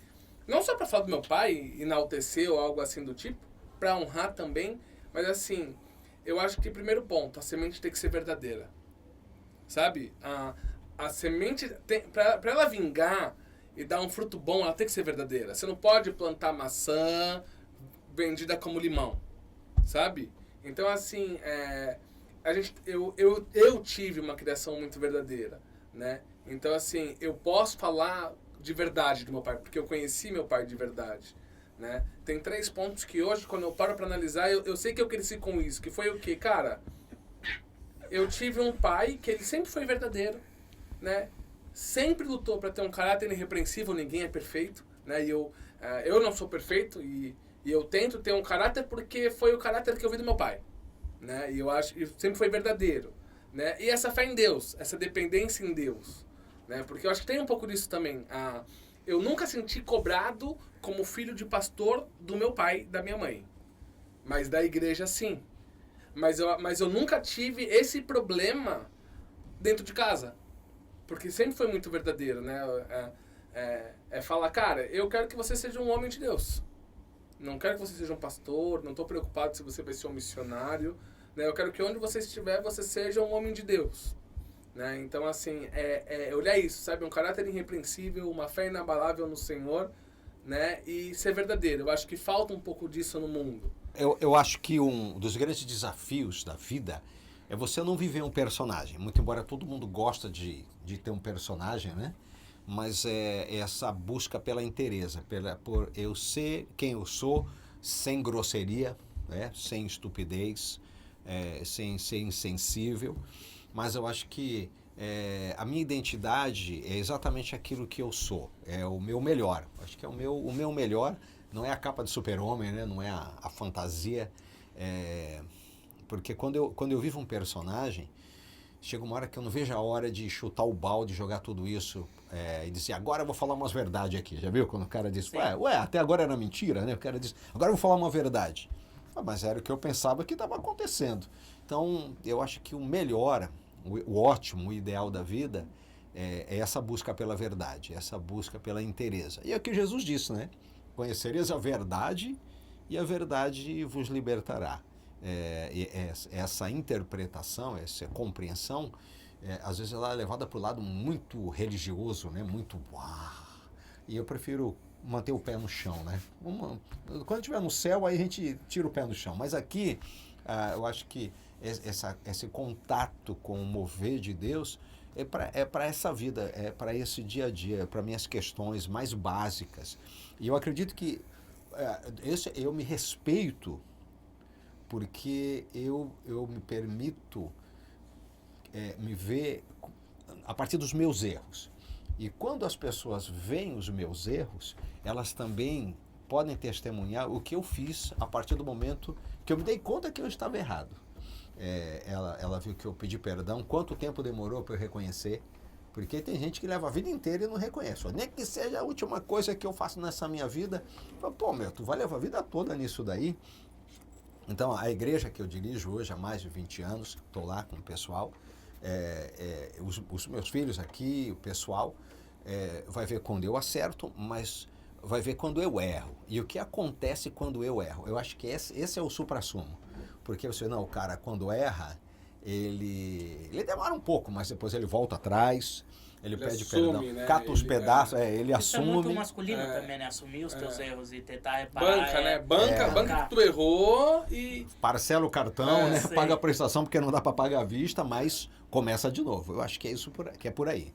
não só para falar do meu pai, enaltecer ou algo assim do tipo, para honrar também, mas assim, eu acho que primeiro ponto, a semente tem que ser verdadeira. Sabe? A semente, para ela vingar e dar um fruto bom, ela tem que ser verdadeira. Você não pode plantar maçã vendida como limão, sabe? Então, assim, eu tive uma criação muito verdadeira, né? Então, assim, eu posso falar de verdade do meu pai, porque eu conheci meu pai de verdade, né? Tem 3 pontos que hoje, quando eu paro pra analisar, eu sei que eu cresci com isso, que foi o quê? Cara, eu tive um pai que ele sempre foi verdadeiro, né? Sempre lutou para ter um caráter irrepreensível, ninguém é perfeito, né? E eu não sou perfeito e eu tento ter um caráter porque foi o caráter que eu vi do meu pai, né? E eu acho que sempre foi verdadeiro, né? E essa fé em Deus, essa dependência em Deus, né? Porque eu acho que tem um pouco disso também. Eu nunca senti cobrado como filho de pastor do meu pai, da minha mãe, mas da igreja sim. Mas eu nunca tive esse problema dentro de casa. Porque sempre foi muito verdadeiro, né? Falar, cara, eu quero que você seja um homem de Deus. Não quero que você seja um pastor, não estou preocupado se você vai ser um missionário. Né? Eu quero que onde você estiver, você seja um homem de Deus. Né? Então, assim, olhar isso, sabe? Um caráter irrepreensível, uma fé inabalável no Senhor, né? E ser verdadeiro. Eu acho que falta um pouco disso no mundo. Eu acho que um dos grandes desafios da vida é você não viver um personagem. Muito embora todo mundo gosta de ter um personagem, né? Mas é essa busca pela inteireza, por eu ser quem eu sou, sem grosseria, né? Sem estupidez, sem ser insensível. Mas eu acho que a minha identidade é exatamente aquilo que eu sou. É o meu melhor. Acho que é o meu melhor. Não é a capa de super-homem, né? Não é a fantasia. Porque quando eu vivo um personagem, chega uma hora que eu não vejo a hora de chutar o balde, jogar tudo isso e dizer, agora eu vou falar umas verdades aqui. Já viu quando o cara diz, ué, até agora era mentira, né? O cara diz, agora eu vou falar uma verdade. Mas era o que eu pensava que estava acontecendo. Então, eu acho que o melhor, o ótimo, o ideal da vida é essa busca pela verdade, essa busca pela inteireza. E é o que Jesus disse, né? Conhecereis a verdade e a verdade vos libertará. Essa interpretação, essa compreensão, às vezes ela é levada para o lado muito religioso, né? Muito e eu prefiro manter o pé no chão, né? Quando estiver no céu, aí a gente tira o pé no chão. Mas aqui, eu acho que esse contato com o mover de Deus é para essa vida, é para esse dia a dia, para minhas questões mais básicas. E eu acredito que eu me respeito porque eu me permito me ver a partir dos meus erros. E quando as pessoas veem os meus erros, elas também podem testemunhar o que eu fiz a partir do momento que eu me dei conta que eu estava errado. ela viu que eu pedi perdão, quanto tempo demorou para eu reconhecer. Porque tem gente que leva a vida inteira e não reconhece. Nem que seja a última coisa que eu faço nessa minha vida. Pô, tu vai levar a vida toda nisso daí. Então, a igreja que eu dirijo hoje há mais de 20 anos, estou lá com o pessoal, os meus filhos aqui, o pessoal, vai ver quando eu acerto, mas vai ver quando eu erro. E o que acontece quando eu erro? Eu acho que esse é o suprassumo. Porque você, não, o cara, quando erra, ele demora um pouco, mas depois ele volta atrás, ele pede assume, perdão, né? cata os pedaços, ele Isso é muito assume. masculino também, né? Assumir os teus erros e tentar reparar. Banca, né? Banca que tu errou e... Parcela o cartão, né? Sim. Paga a prestação porque não dá para pagar à vista, mas começa de novo. Eu acho que é isso que é por aí.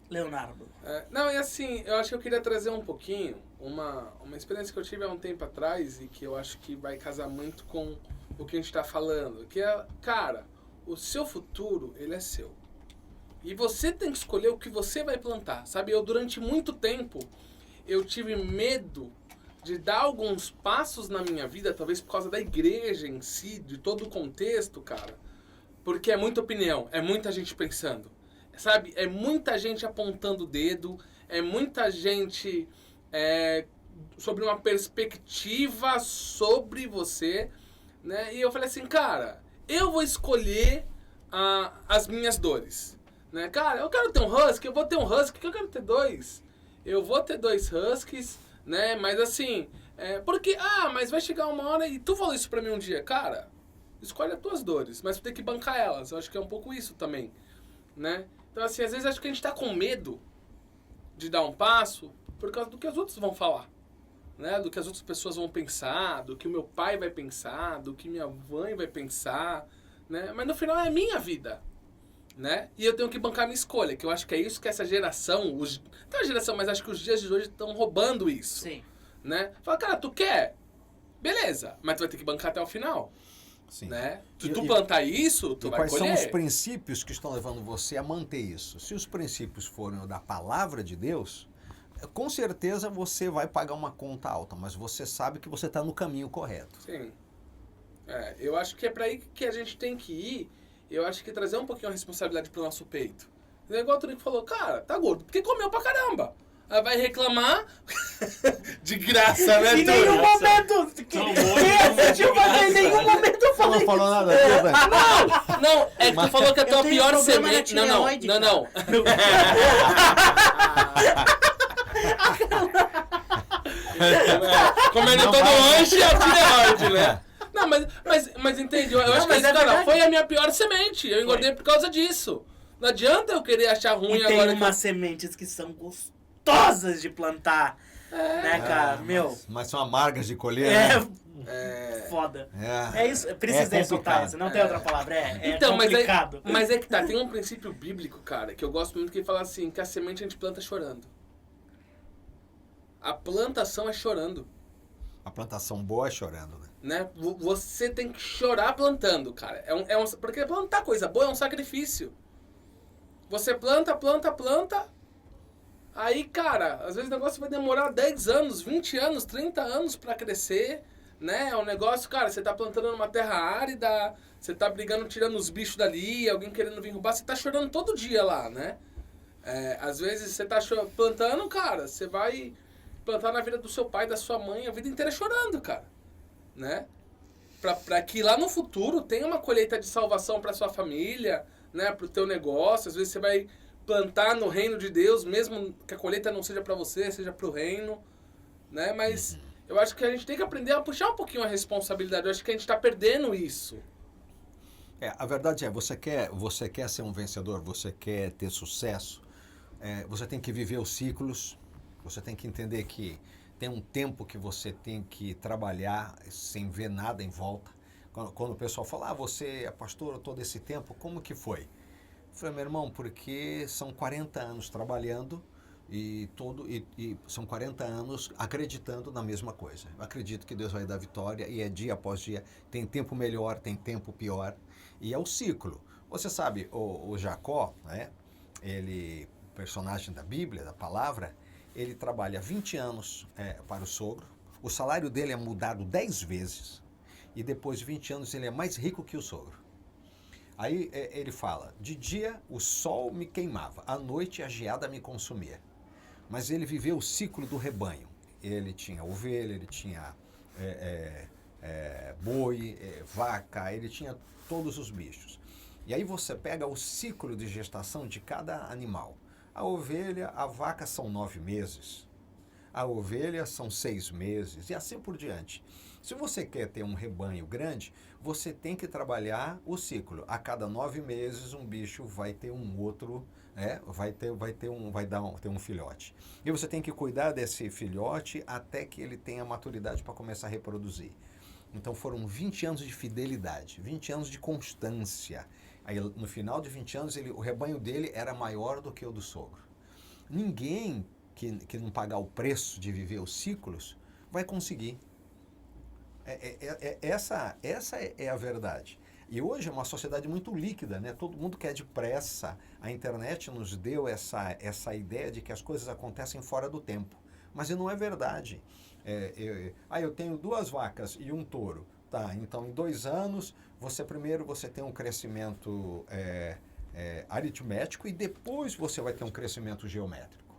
Leonardo. Não, e assim, eu acho que eu queria trazer um pouquinho uma experiência que eu tive há um tempo atrás e que eu acho que vai casar muito com o que a gente tá falando. Que é, cara, o seu futuro, ele é seu. E você tem que escolher o que você vai plantar, sabe? Eu, durante muito tempo, eu tive medo de dar alguns passos na minha vida, talvez por causa da igreja em si, de todo o contexto, cara. Porque é muita opinião, é muita gente pensando, sabe? É muita gente apontando o dedo, é muita gente sobre uma perspectiva sobre você, né? E eu falei assim, cara, eu vou escolher as minhas dores, né? Cara, eu quero ter um husky, eu vou ter um husky, que eu quero ter dois. Eu vou ter 2 huskies, né? Mas assim, porque, mas vai chegar uma hora, e tu falou isso pra mim um dia, cara, escolhe as tuas dores, mas tu tem que bancar elas. Eu acho que é um pouco isso também, né? Então assim, às vezes acho que a gente tá com medo de dar um passo por causa do que os outros vão falar, né? Do que as outras pessoas vão pensar, do que o meu pai vai pensar, do que minha mãe vai pensar, né? Mas no final é a minha vida, né? E eu tenho que bancar a minha escolha, que eu acho que é isso que essa geração, não é a geração, mas acho que os dias de hoje estão roubando isso. Sim. Né? Fala, cara, tu quer? Beleza, mas tu vai ter que bancar até o final. Sim. Né? Se tu plantar isso, tu vai quais colher. são os princípios que estão levando você a manter isso? Se os princípios forem da palavra de Deus, com certeza você vai pagar uma conta alta, mas você sabe que você está no caminho correto. Sim. Eu acho que é pra aí que a gente tem que ir. Eu acho que trazer um pouquinho a responsabilidade pro nosso peito. É igual o Turico falou, cara, tá gordo, porque comeu pra caramba. Aí vai reclamar de graça, né, Em nenhum momento em nenhum momento eu falei. Não falou nada aqui, velho. Não, é que tu falou que a tua Eu tenho pior problema na semente... tireoide, Não. Comendo Não todo vai. lanche e a tireoide, né? Não, mas entende? Eu acho que mas esse, cara, verdade. foi a minha pior semente. Eu engordei por causa disso. Não adianta eu querer achar ruim E tem agora umas sementes que são gostosas de plantar, né, cara? Meu, Mas são amargas de colher, né? foda. É É isso, precisei soltar isso, não tem outra palavra. Então, complicado. mas é que tá, tem um princípio bíblico, cara, que eu gosto muito, que ele fala assim, que a semente a gente planta chorando. A plantação é chorando, A plantação boa é chorando, né? né? Você tem que chorar plantando, cara. Porque plantar coisa boa é um sacrifício. Você planta, aí, cara, às vezes o negócio vai demorar 10 anos, 20 anos, 30 anos pra crescer, né? É um negócio, cara, você tá plantando numa terra árida, você tá brigando, tirando os bichos dali, alguém querendo vir roubar, você tá chorando todo dia lá, né? Às vezes você tá plantando, cara, você vai plantar na vida do seu pai, da sua mãe, a vida inteira chorando, cara, né? Pra que lá no futuro tenha uma colheita de salvação pra sua família, né? Pro teu negócio. Às vezes você vai plantar no reino de Deus, mesmo que a colheita não seja pra você, seja pro reino, né? Mas eu acho que a gente tem que aprender a puxar um pouquinho a responsabilidade. Eu acho que a gente tá perdendo isso. A verdade é, você quer ser um vencedor, você quer ter sucesso, você tem que viver os ciclos, você tem que entender que tem um tempo que você tem que trabalhar sem ver nada em volta. Quando o pessoal fala, você é pastor todo esse tempo, como que foi? Eu falei, meu irmão, porque são 40 anos trabalhando e são 40 anos acreditando na mesma coisa. Eu acredito que Deus vai dar vitória e é dia após dia. Tem tempo melhor, tem tempo pior. E é o ciclo. Você sabe, o Jacó, né, ele, personagem da Bíblia, da palavra, ele trabalha 20 anos para o sogro. O salário dele é mudado 10 vezes. e depois de 20 anos ele é mais rico que o sogro. Aí ele fala, de dia o sol me queimava, à noite a geada me consumia. Mas ele viveu o ciclo do rebanho. Ele tinha ovelha, ele tinha boi, vaca, ele tinha todos os bichos. E aí você pega o ciclo de gestação de cada animal. A ovelha, a vaca são 9 meses. A ovelha são 6 meses e assim por diante. Se você quer ter um rebanho grande, você tem que trabalhar o ciclo. A cada 9 meses um bicho vai ter um outro, vai ter um filhote. E você tem que cuidar desse filhote até que ele tenha maturidade para começar a reproduzir. Então foram 20 anos de fidelidade, 20 anos de constância. Aí no final de 20 anos o rebanho dele era maior do que o do sogro. Ninguém que não pagar o preço de viver os ciclos vai conseguir. Essa é a verdade. E hoje é uma sociedade muito líquida, né? Todo mundo quer depressa. A internet nos deu essa ideia de que as coisas acontecem fora do tempo. Mas não é verdade. Eu tenho 2 vacas e um touro. Tá, então em 2 anos, você tem um crescimento aritmético e depois você vai ter um crescimento geométrico.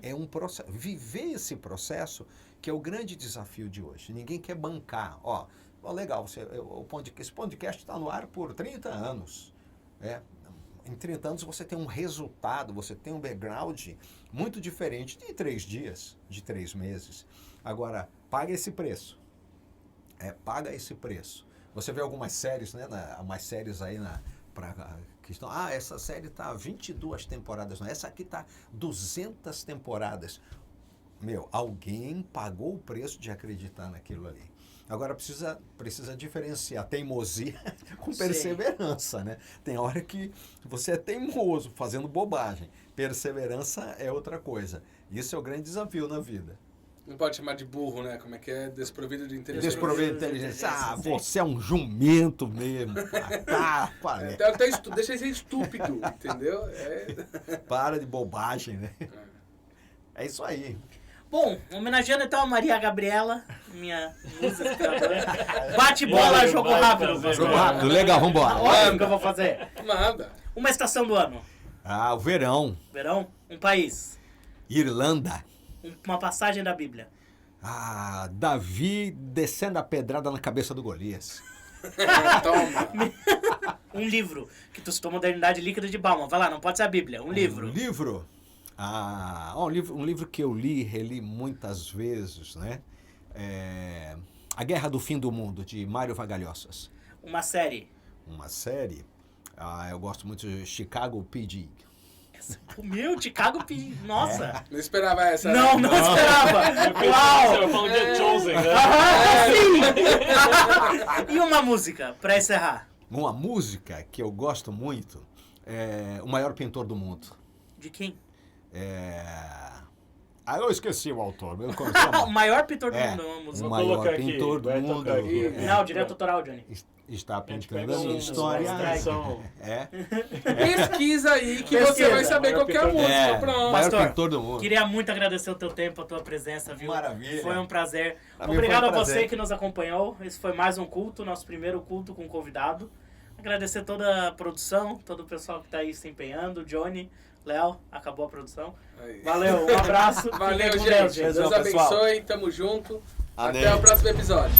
É um processo. Viver esse processo que é o grande desafio de hoje. Ninguém quer bancar. Legal, esse podcast está no ar por 30 anos. Em 30 anos você tem um resultado, você tem um background muito diferente de 3 dias, de 3 meses. Agora, paga esse preço. Paga esse preço. Você vê algumas séries, né? Umas séries aí que estão... essa série está 22 temporadas. Não, essa aqui está 200 temporadas. Alguém pagou o preço de acreditar naquilo ali. Agora precisa diferenciar teimosia com perseverança, né? Tem hora que você é teimoso, fazendo bobagem. Perseverança é outra coisa. Isso é o grande desafio na vida. Não pode chamar de burro, né? Como é que é? Desprovido de inteligência. Desprovido de inteligência. Você é um jumento mesmo. Deixa ele ser estúpido, entendeu? Para de bobagem, né? É isso aí. Bom, homenageando então a Maria Gabriela, minha musa inspiradora. Bate bola, jogo rápido. Jogo rápido, legal, vambora. Olha o que eu vou fazer. Nada. Uma estação do ano. O verão. Verão. Um país. Irlanda. Uma passagem da Bíblia. Davi descendo a pedrada na cabeça do Golias. Toma. Um livro que tu citou Modernidade Líquida de Bauman. Vai lá, não pode ser a Bíblia. Um livro. Um livro? Um livro que eu reli muitas vezes, né? A Guerra do Fim do Mundo, de Mário Vargas. Uma série. Uma série? Eu gosto muito de Chicago PD. Meu, Chicago PD. Nossa. Não esperava essa. Não esperava. Uau. Eu falo de Chosen, né? Sim. E uma música, pra encerrar. Uma música que eu gosto muito é O Maior Pintor do Mundo. De quem? Eu esqueci o autor. O maior pintor do mundo. O maior pintor do mundo. Não, direto autoral, Johnny. Está pintando a minha história. Pesquisa aí que você vai saber qual que é a música. Pronto. O maior pintor do mundo. Queria muito agradecer o teu tempo, a tua presença, viu? Maravilha. Foi um prazer. Também Obrigado foi um a você prazer. que nos acompanhou. Esse foi mais um culto, nosso primeiro culto com convidado. Agradecer toda a produção, todo o pessoal que está aí se empenhando. Johnny, Léo, acabou a produção. Aí. Valeu, um abraço. Valeu, Fiquem com gente. Deus, Deus abençoe. Tamo junto. Amém. Até o próximo episódio.